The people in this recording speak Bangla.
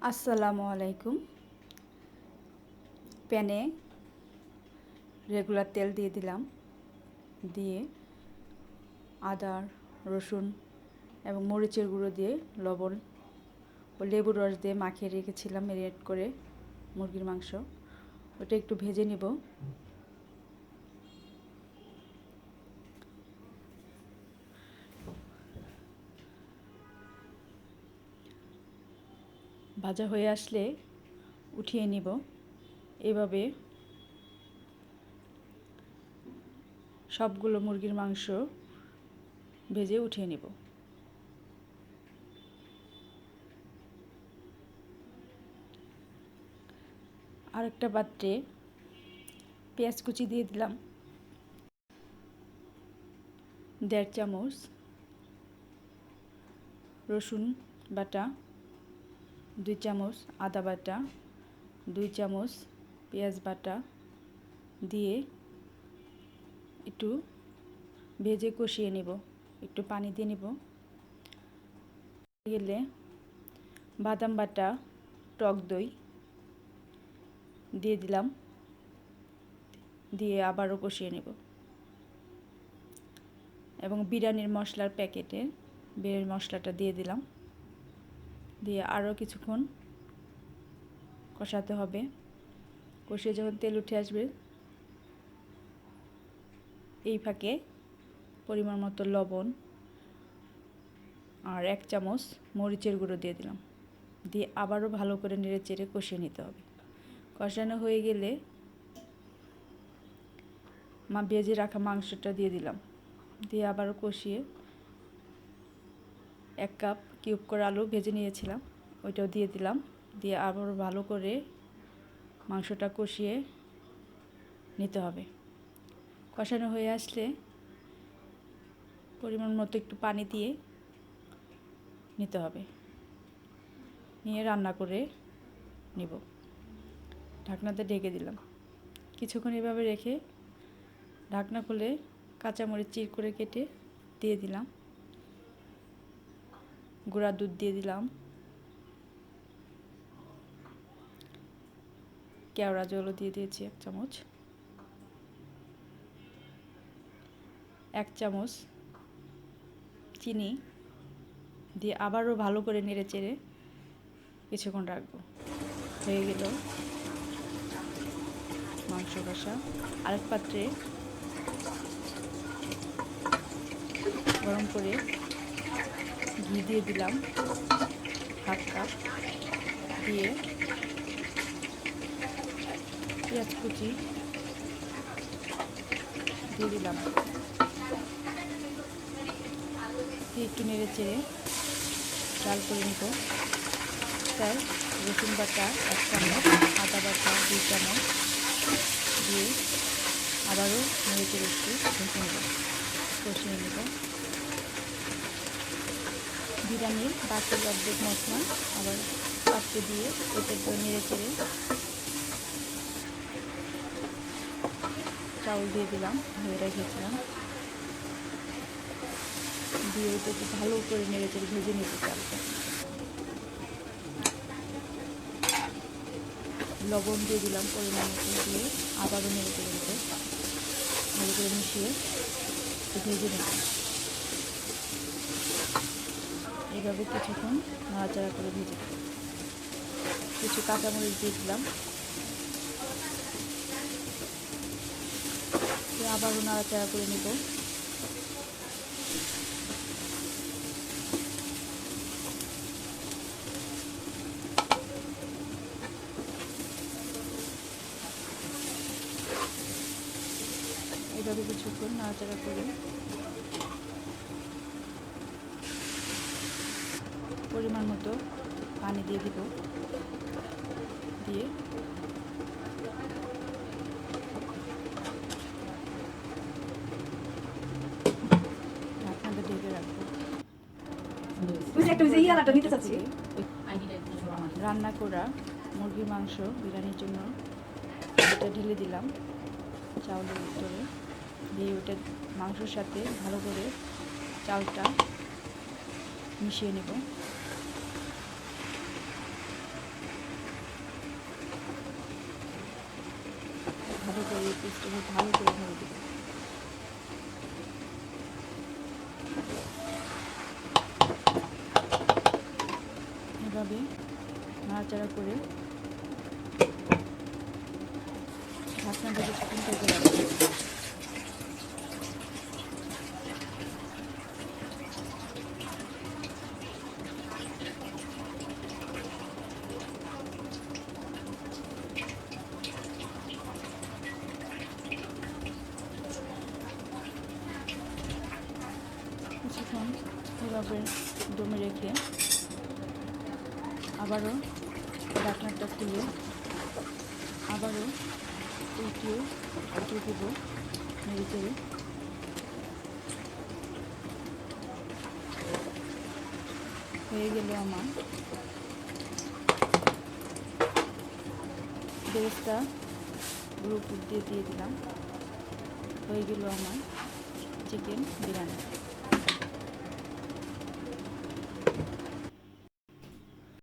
আসসালামু আলাইকুম। প্যানে রেগুলার তেল দিয়ে দিলাম, দিয়ে আদা, রসুন এবং মরিচের গুঁড়ো দিয়ে লবণ ও লেবুর রস দিয়ে মাখিয়ে রেখেছিলাম ম্যারিনেট করে মুরগির মাংস। ওটা একটু ভেজে নিব। ভাজা হয়ে আসলে উঠিয়ে নিব। এভাবে সবগুলো মুরগির মাংস ভেজে উঠিয়ে নিব। আরেকটা পাত্রে পেঁয়াজ কুচি দিয়ে দিলাম 1.5 চামচ, রসুন বাটা 2 চামচ, আদা বাটা 2 চামচ, পেঁয়াজ বাটা দিয়ে একটু ভেজে কষিয়ে নিব। একটু পানি দিয়ে নিব। গেলে বাদাম বাটা, টক দই দিয়ে দিলাম, দিয়ে আবারও কষিয়ে নেব। এবং বিরিয়ানির মশলার প্যাকেটে বিরিয়ানির মশলাটা দিয়ে দিলাম, দিয়ে আরও কিছুক্ষণ কষাতে হবে। কষিয়ে যখন তেল উঠে আসবে, এই ফাঁকে পরিমাণ মতো লবণ আর 1 চামচ মরিচের গুঁড়ো দিয়ে দিলাম, দিয়ে আবারও ভালো করে নেড়ে চেড়ে কষিয়ে নিতে হবে। কষানো হয়ে গেলে ভেজে রাখা মাংসটা দিয়ে দিলাম, দিয়ে আবারও কষিয়ে 1 কাপ কিউব করে আলু ভেজে নিয়েছিলাম ওইটাও দিয়ে দিলাম, দিয়ে আবারও ভালো করে মাংসটা কষিয়ে নিতে হবে। কষানো হয়ে আসলে পরিমাণ মতো একটু পানি দিয়ে নিতে হবে, নিয়ে রান্না করে নিব। ঢাকনাতে ঢেকে দিলাম। কিছুক্ষণ এভাবে রেখে ঢাকনা খুলে কাঁচামরিচ চির করে কেটে দিয়ে দিলাম, গুঁড়া দুধ দিয়ে দিলাম, কেওড়া জলও দিয়ে দিয়েছি 1 চামচ, 1 চামচ চিনি দিয়ে আবারও ভালো করে নেড়ে চেড়ে কিছুক্ষণ রাখবো। হয়ে গেল মাংস কষা। আরেক পাত্রে গরম করে ঘি দিয়ে দিলাম 1/2 কাপ, দিয়ে পেঁয়াজ কুচি দিয়ে দিলাম, দিয়ে একটু নেড়ে চেড়ে লাল করে নিব। তাই রসুন বাটা 1 চামচ, আদা বাটা 2 চামচ দিয়ে আবারও নেড়ে চেড়ে একটু ভেজে নেব, কষিয়ে নেব। বিরিয়ানির বাকি অর্ধেক মশলা আবার পাত্রে দিয়ে ওটা নেড়ে চেড়ে চাউল দিয়ে দিলাম, ধুয়ে রেখেছিলাম, দিয়ে ওটা একটু ভালো করে নেড়ে চেড়ে ভেজে নিতে চালটা। লবণ দিয়ে দিলাম পরিমাণ মতো, দিয়ে আবারও নেড়ে চেড়ে নেব, ভালো করে মিশিয়ে ভেজে নেব। এইভাবে কিছুক্ষণ নাড়াচাড়া করে ভেজে নেব। কিছু কাঁচামরিচ দিয়ে দিলাম, আবারও নাড়াচাড়া করে নেব। এইভাবে কিছুক্ষণ নাড়াচাড়া করে পরিমাণ মতো পানি দিয়ে দিব, দিয়ে ঢাকনাটা ঢেকে রাখবো। রান্না করা মুরগির মাংস বিরিয়ানির জন্য এটা ঢেলে দিলাম চাউলের ভিতরে, দিয়ে ওটা মাংসের সাথে ভালো করে চালটা মিশিয়ে নেব। পিসটাকে ভালো করে ভরে দেব। এভাবে নাড়াচাড়া করে ঢাকনা দিয়ে কিছুক্ষণ ঢেকে রাখবো। কিছুক্ষণ এভাবে দমে রেখে আবারও ঢাকনাটা খুলে আবারও উল্টিয়ে দেব নেড়ে চেড়ে। হয়ে গেল আমার বেরেস্তা পুরো উপর দিয়ে দিলাম। হয়ে গেল আমার চিকেন বিরিয়ানি।